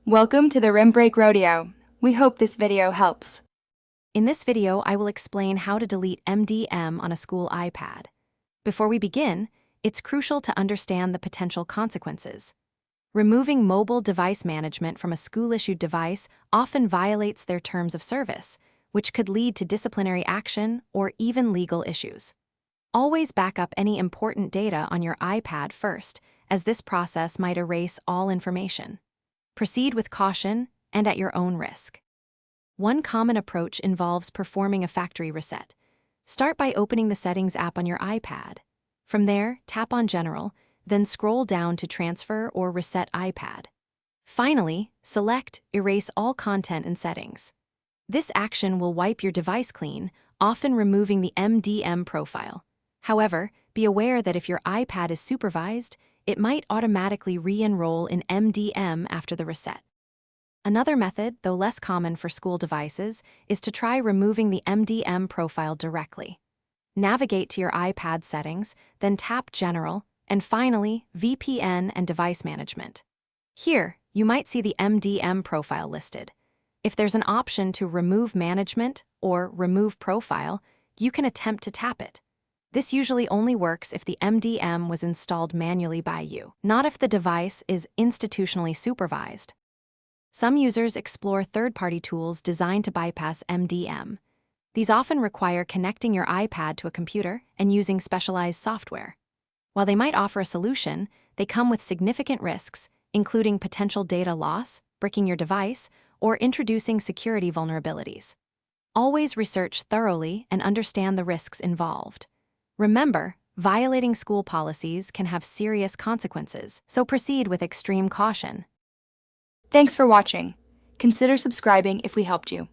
Welcome to the Rim Break Rodeo. We hope this video helps. In this video, I will explain how to delete MDM on a school iPad. Before we begin, it's crucial to understand the potential consequences. Removing mobile device management from a school-issued device often violates their terms of service, which could lead to disciplinary action or even legal issues. Always back up any important data on your iPad first, as this process might erase all information. Proceed with caution and at your own risk. One common approach involves performing a factory reset. Start by opening the Settings app on your iPad. From there, tap on General, then scroll down to Transfer or Reset iPad. Finally, select Erase all content and settings. This action will wipe your device clean, often removing the MDM profile. However, be aware that if your iPad is supervised, it might automatically re-enroll in MDM after the reset. Another method, though less common for school devices, is to try removing the MDM profile directly. Navigate to your iPad settings, then tap General, and finally, VPN and Device Management. Here, you might see the MDM profile listed. If there's an option to Remove Management or Remove Profile, you can attempt to tap it. This usually only works if the MDM was installed manually by you, not if the device is institutionally supervised. Some users explore third-party tools designed to bypass MDM. These often require connecting your iPad to a computer and using specialized software. While they might offer a solution, they come with significant risks, including potential data loss, bricking your device, or introducing security vulnerabilities. Always research thoroughly and understand the risks involved. Remember, violating school policies can have serious consequences, so proceed with extreme caution. Thanks for watching. Consider subscribing if we helped you.